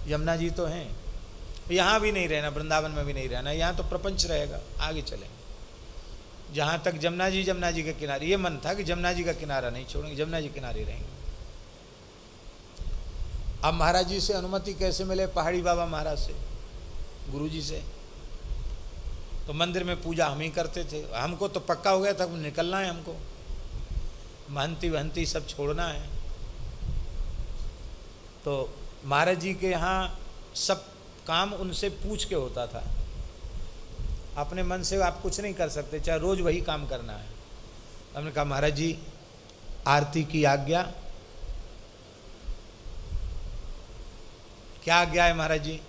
यमुना जी तो हैं, यहाँ भी नहीं रहना, वृंदावन में भी नहीं रहना, यहाँ तो प्रपंच रहेगा, आगे चलेंगे। जहाँ तक जमुना जी के किनारे, ये मन था कि जमुना जी का किनारा नहीं छोड़ेंगे, जमुना जी किनारे रहेंगे। अब महाराज जी से अनुमति कैसे मिले? पहाड़ी बाबा महाराज से, गुरु जी से। तो मंदिर में पूजा हम ही करते थे, हमको तो पक्का हो गया था निकलना है, हमको महंती वहंती सब छोड़ना है। तो महाराज जी के यहाँ सब काम उनसे पूछ के होता था, अपने मन से आप कुछ नहीं कर सकते, चाहे रोज वही काम करना है। हमने कहा महाराज जी आरती की आज्ञा। क्या आज्ञा है महाराज जी?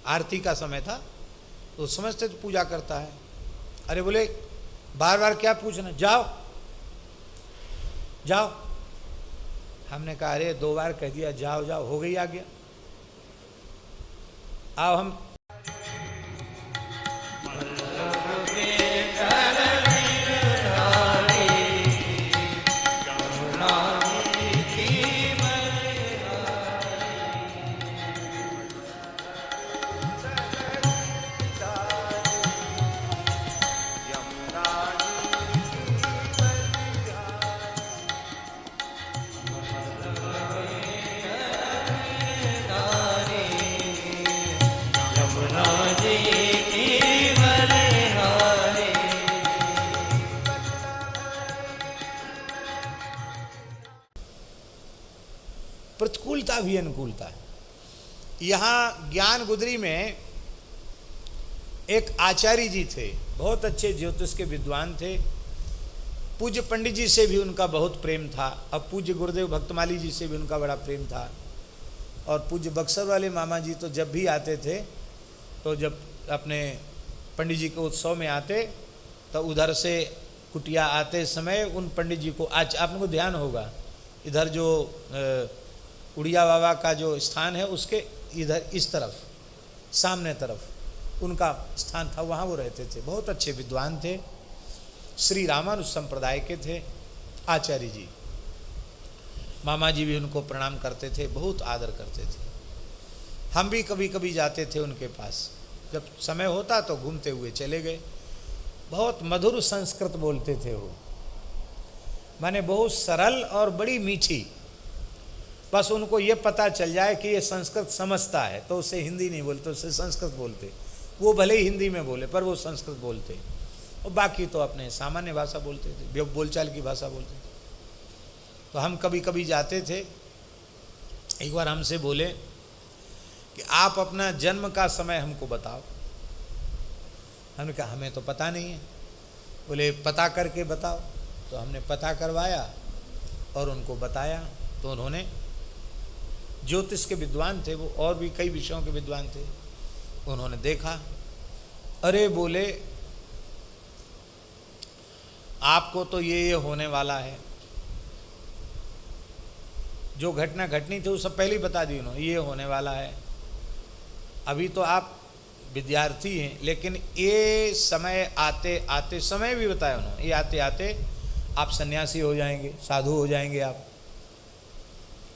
आरती का समय था तो समझते तो पूजा करता है। अरे बोले बार बार क्या पूछना, जाओ जाओ। हमने कहा अरे 2 बार कह दिया जाओ जाओ, हो गई आज्ञा। आओ हम प्रतिकूलता भी अनुकूलता है। यहाँ ज्ञान गुदरी में एक आचार्य जी थे, बहुत अच्छे ज्योतिष के विद्वान थे। पूज्य पंडित जी से भी उनका बहुत प्रेम था, अब पूज्य गुरुदेव भक्तमाली जी से भी उनका बड़ा प्रेम था। और पूज्य बक्सर वाले मामा जी तो जब भी आते थे, तो जब अपने पंडित जी के उत्सव में आते तो उधर से कुटिया आते समय उन पंडित जी को, आज आप लोगों को ध्यान होगा, इधर जो उड़िया बाबा का जो स्थान है उसके इधर इस तरफ सामने तरफ उनका स्थान था, वहाँ वो रहते थे। बहुत अच्छे विद्वान थे, श्री रामानुज संप्रदाय के थे आचार्य जी। मामा जी भी उनको प्रणाम करते थे, बहुत आदर करते थे। हम भी कभी कभी जाते थे उनके पास, जब समय होता तो घूमते हुए चले गए। बहुत मधुर संस्कृत बोलते थे वो, माने बहुत सरल और बड़ी मीठी। बस उनको ये पता चल जाए कि ये संस्कृत समझता है तो उसे हिंदी नहीं बोलते, उससे संस्कृत बोलते। वो भले ही हिंदी में बोले पर वो संस्कृत बोलते, और बाकी तो अपने सामान्य भाषा बोलते थे, बोलचाल की भाषा बोलते थे। तो हम कभी कभी जाते थे। एक बार हमसे बोले कि आप अपना जन्म का समय हमको बताओ। हमने कहा हमें तो पता नहीं है। बोले पता करके बताओ। तो हमने पता करवाया और उनको बताया। तो उन्होंने, ज्योतिष के विद्वान थे वो, और भी कई विषयों के विद्वान थे, उन्होंने देखा। अरे बोले आपको तो ये होने वाला है, जो घटना घटनी थी वो सब पहले ही बता दी उन्होंने, ये होने वाला है। अभी तो आप विद्यार्थी हैं, लेकिन ये समय आते आते, समय भी बताया उन्होंने, ये आते आते आप सन्यासी हो जाएंगे, साधु हो जाएंगे आप।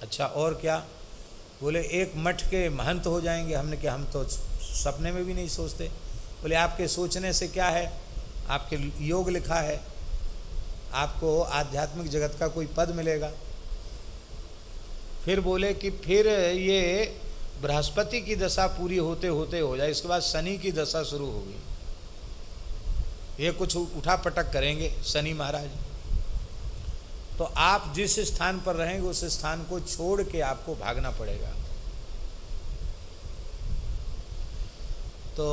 अच्छा और क्या? बोले एक मठ के महंत हो जाएंगे। हमने कहा हम तो सपने में भी नहीं सोचते। बोले आपके सोचने से क्या है, आपके योग लिखा है, आपको आध्यात्मिक जगत का कोई पद मिलेगा। फिर बोले कि फिर ये बृहस्पति की दशा पूरी होते होते हो जाए, इसके बाद शनि की दशा शुरू होगी, ये कुछ उठा पटक करेंगे शनि महाराज। तो आप जिस स्थान पर रहेंगे उस स्थान को छोड़ के आपको भागना पड़ेगा। तो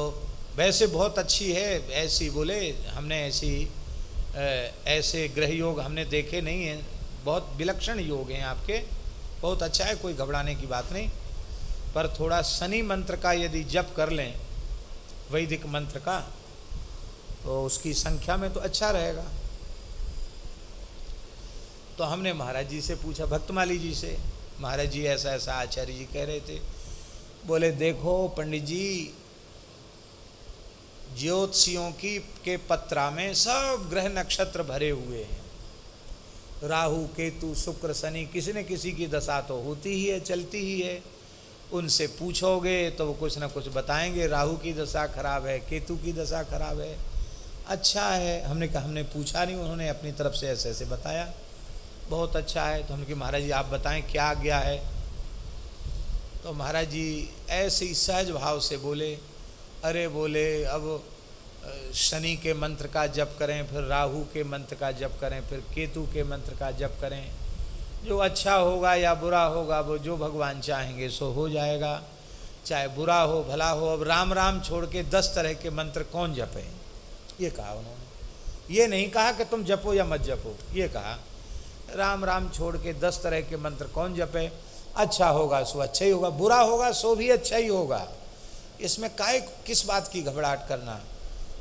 वैसे बहुत अच्छी है ऐसी, बोले हमने ऐसे ग्रह योग हमने देखे नहीं हैं, बहुत विलक्षण योग हैं आपके, बहुत अच्छा है, कोई घबराने की बात नहीं। पर थोड़ा शनि मंत्र का यदि जप कर लें, वैदिक मंत्र का, तो उसकी संख्या में तो अच्छा रहेगा। तो हमने महाराज जी से पूछा, भक्तमाली जी से, महाराज जी ऐसा ऐसा आचार्य जी कह रहे थे। बोले देखो पंडित जी, ज्योतिषियों के पत्रा में सब ग्रह नक्षत्र भरे हुए हैं, राहु केतु शुक्र शनि, किसी न किसी की दशा तो होती ही है, चलती ही है। उनसे पूछोगे तो वो कुछ ना कुछ बताएंगे, राहु की दशा खराब है, केतु की दशा खराब है। अच्छा है, हमने कहा, हमने पूछा नहीं, उन्होंने अपनी तरफ से ऐसे ऐसे बताया, बहुत अच्छा है। तो हमने कहा महाराज जी आप बताएं क्या आज्ञा है। तो महाराज जी ऐसे ही सहज भाव से बोले, अरे बोले अब शनि के मंत्र का जप करें, फिर राहु के मंत्र का जप करें, फिर केतु के मंत्र का जप करें, जो अच्छा होगा या बुरा होगा वो जो भगवान चाहेंगे सो हो जाएगा, चाहे बुरा हो भला हो। अब राम राम छोड़ के 10 तरह के मंत्र कौन जपे, ये कहा उन्होंने। ये नहीं कहा कि तुम जपो या मत जपो, ये कहा राम राम छोड़ के 10 तरह के मंत्र कौन जपे, अच्छा होगा सो अच्छा ही होगा, बुरा होगा सो भी अच्छा ही होगा। इसमें काहे किस बात की घबराहट करना,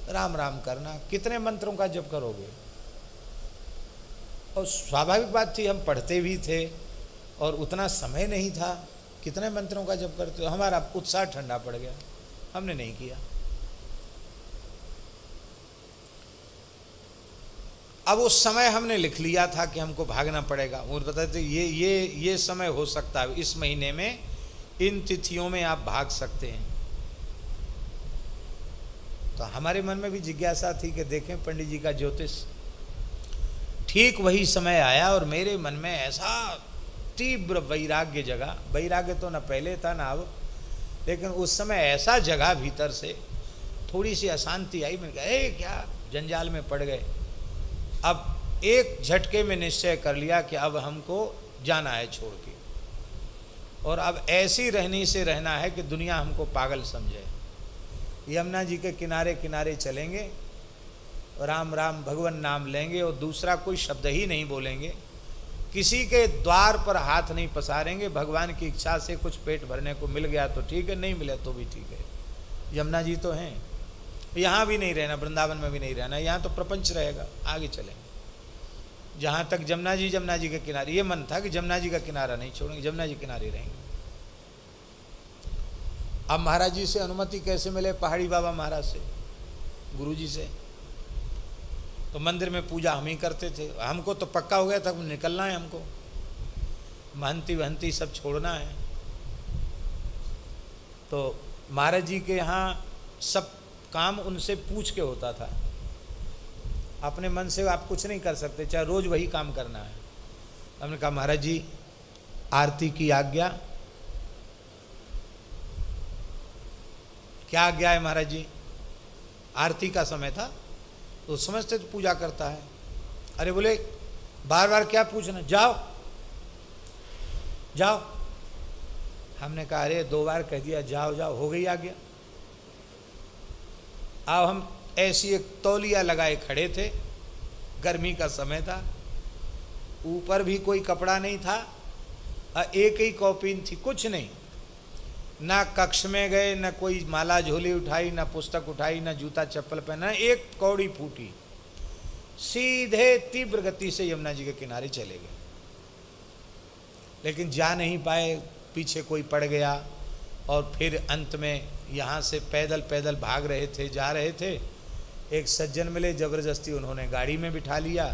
राम राम करना। कितने मंत्रों का जप करोगे? और स्वाभाविक बात थी, हम पढ़ते भी थे और उतना समय नहीं था, कितने मंत्रों का जप करते हो। हमारा उत्साह ठंडा पड़ गया, हमने नहीं किया। अब उस समय हमने लिख लिया था कि हमको भागना पड़ेगा। वो बताते ये समय हो सकता है, इस महीने में इन तिथियों में आप भाग सकते हैं। तो हमारे मन में भी जिज्ञासा थी कि देखें पंडित जी का ज्योतिष। ठीक वही समय आया और मेरे मन में ऐसा तीव्र वैराग्य जगा। वैराग्य तो न पहले था ना अब, लेकिन उस समय ऐसा जगा भीतर से, थोड़ी सी अशांति आई। मैंने कहा क्या जंजाल में पड़ गए। अब एक झटके में निश्चय कर लिया कि अब हमको जाना है छोड़ के, और अब ऐसी रहनी से रहना है कि दुनिया हमको पागल समझे। यमुना जी के किनारे किनारे चलेंगे, राम राम भगवान नाम लेंगे और दूसरा कोई शब्द ही नहीं बोलेंगे, किसी के द्वार पर हाथ नहीं पसारेंगे। भगवान की इच्छा से कुछ पेट भरने को मिल गया तो ठीक है, नहीं मिला तो भी ठीक है। यमुना जी तो हैं, यहाँ भी नहीं रहना, वृंदावन में भी नहीं रहना, यहाँ तो प्रपंच रहेगा। आगे चलेंगे जहाँ तक जमुना जी के किनारे। ये मन था कि जमुना जी का किनारा नहीं छोड़ेंगे, जमुना जी किनारे रहेंगे। अब महाराज जी से अनुमति कैसे मिले? पहाड़ी बाबा महाराज से, गुरु जी से। तो मंदिर में पूजा हम ही करते थे, हमको तो पक्का हो गया था निकलना है, हमको महंती वहंती सब छोड़ना है। तो महाराज जी के यहाँ सब काम उनसे पूछ के होता था, अपने मन से आप कुछ नहीं कर सकते, चाहे रोज वही काम करना है। हमने कहा महाराज जी आरती की आज्ञा। क्या आज्ञा है महाराज जी? आरती का समय था तो समझते तो पूजा करता है। अरे बोले बार बार क्या पूछना, जाओ जाओ। हमने कहा अरे 2 बार कह दिया जाओ जाओ, हो गई आज्ञा। अब हम ऐसी एक तौलिया लगाए खड़े थे, गर्मी का समय था, ऊपर भी कोई कपड़ा नहीं था, एक ही कॉपीन थी, कुछ नहीं। ना कक्ष में गए, ना कोई माला झोली उठाई, ना पुस्तक उठाई, ना जूता चप्पल पहना, एक कौड़ी फूटी, सीधे तीव्र गति से यमुना जी के किनारे चले गए। लेकिन जा नहीं पाए, पीछे कोई पड़ गया। और फिर अंत में यहाँ से पैदल पैदल भाग रहे थे, जा रहे थे, एक सज्जन मिले, ज़बरदस्ती उन्होंने गाड़ी में बिठा लिया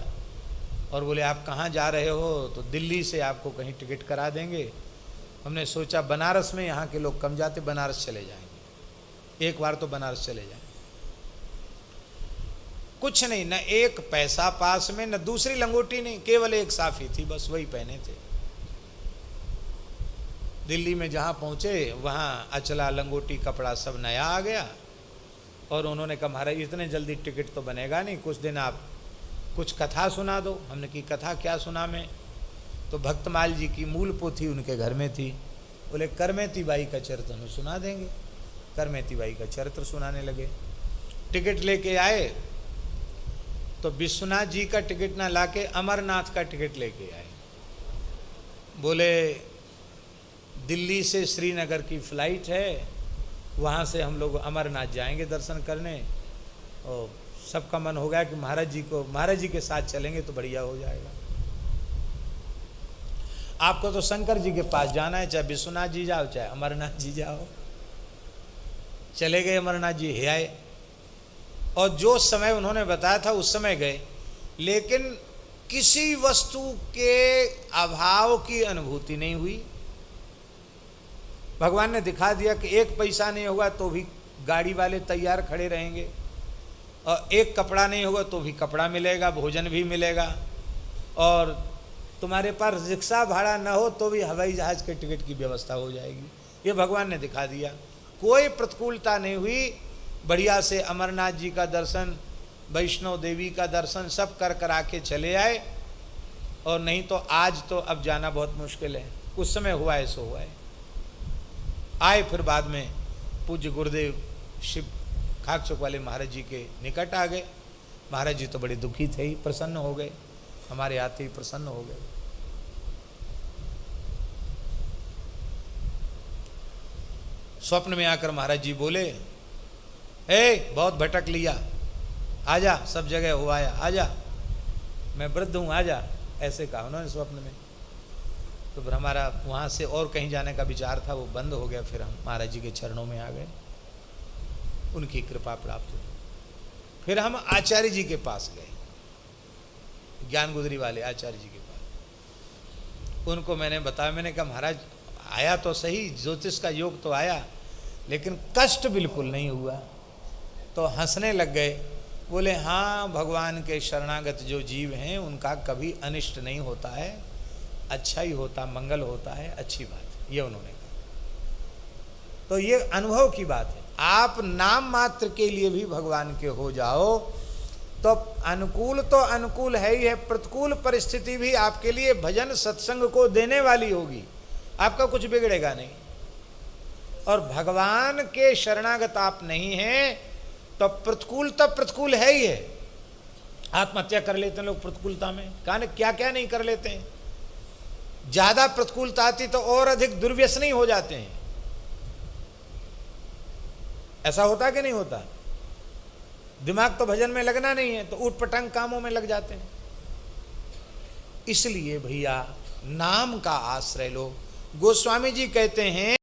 और बोले आप कहाँ जा रहे हो? तो दिल्ली से आपको कहीं टिकट करा देंगे। हमने सोचा बनारस में यहाँ के लोग कम जाते, बनारस चले जाएंगे, एक बार तो बनारस चले जाएंगे। कुछ नहीं, न एक पैसा पास में, न दूसरी लंगोटी नहीं, केवल एक साफी थी, बस वही पहने थे। दिल्ली में जहाँ पहुँचे वहाँ अचला लंगोटी कपड़ा सब नया आ गया। और उन्होंने कहा महाराज इतने जल्दी टिकट तो बनेगा नहीं, कुछ दिन आप कुछ कथा सुना दो। हमने की कथा क्या सुना मैं? तो भक्तमाल जी की मूल पोथी उनके घर में थी। बोले करमेती बाई का चरित्र हम सुना देंगे। करमेती बाई का चरित्र सुनाने लगे। टिकट लेके आए तो विश्वनाथ जी का टिकट ना लाके अमरनाथ का टिकट लेके आए। बोले दिल्ली से श्रीनगर की फ़्लाइट है, वहाँ से हम लोग अमरनाथ जाएंगे दर्शन करने। और सबका मन हो गया कि महाराज जी के साथ चलेंगे तो बढ़िया हो जाएगा। आपको तो शंकर जी के पास जाना है, चाहे विश्वनाथ जी जाओ चाहे अमरनाथ जी जाओ। चले गए अमरनाथ जी, हे आए। और जो समय उन्होंने बताया था उस समय गए, लेकिन किसी वस्तु के अभाव की अनुभूति नहीं हुई। भगवान ने दिखा दिया कि एक पैसा नहीं होगा तो भी गाड़ी वाले तैयार खड़े रहेंगे, और एक कपड़ा नहीं होगा तो भी कपड़ा मिलेगा, भोजन भी मिलेगा, और तुम्हारे पास रिक्शा भाड़ा न हो तो भी हवाई जहाज़ के टिकट की व्यवस्था हो जाएगी। ये भगवान ने दिखा दिया, कोई प्रतिकूलता नहीं हुई। बढ़िया से अमरनाथ जी का दर्शन, वैष्णो देवी का दर्शन सब कर कर आके चले आए। और नहीं तो आज तो अब जाना बहुत मुश्किल है, उस समय हुआ है सो हुआ है। आए फिर बाद में पूज्य गुरुदेव शिव खाकचौक वाले महाराज जी के निकट आ गए। महाराज जी तो बड़े दुखी थे ही, प्रसन्न हो गए, हमारे आते ही प्रसन्न हो गए। स्वप्न में आकर महाराज जी बोले, हे बहुत भटक लिया, आजा, सब जगह हो आया, आजा, मैं वृद्ध हूँ, आजा, ऐसे कहा उन्होंने स्वप्न में। तो फिर हमारा वहाँ से और कहीं जाने का विचार था, वो बंद हो गया। फिर हम महाराज जी के चरणों में आ गए, उनकी कृपा प्राप्त हुई। फिर हम आचार्य जी के पास गए, ज्ञान गुदरी वाले आचार्य जी के पास। उनको मैंने बताया, मैंने कहा महाराज आया तो सही, ज्योतिष का योग तो आया, लेकिन कष्ट बिल्कुल नहीं हुआ। तो हंसने लग गए, बोले हाँ, भगवान के शरणागत जो जीव हैं उनका कभी अनिष्ट नहीं होता है, अच्छा ही होता, मंगल होता है, अच्छी बात है, ये उन्होंने कहा। तो ये अनुभव की बात है। आप नाम मात्र के लिए भी भगवान के हो जाओ तो अनुकूल है ही है, प्रतिकूल परिस्थिति भी आपके लिए भजन सत्संग को देने वाली होगी, आपका कुछ बिगड़ेगा नहीं। और भगवान के शरणागत आप नहीं हैं तो प्रतिकूल है ही है। आत्महत्या कर लेते हैं लोग प्रतिकूलता में, कहां क्या क्या नहीं कर लेते हैं। ज्यादा प्रतिकूलता आती तो और अधिक दुर्व्यसनी हो जाते हैं। ऐसा होता कि नहीं होता? दिमाग तो भजन में लगना नहीं है तो ऊट पटांग कामों में लग जाते हैं। इसलिए भैया नाम का आश्रय लो। गोस्वामी जी कहते हैं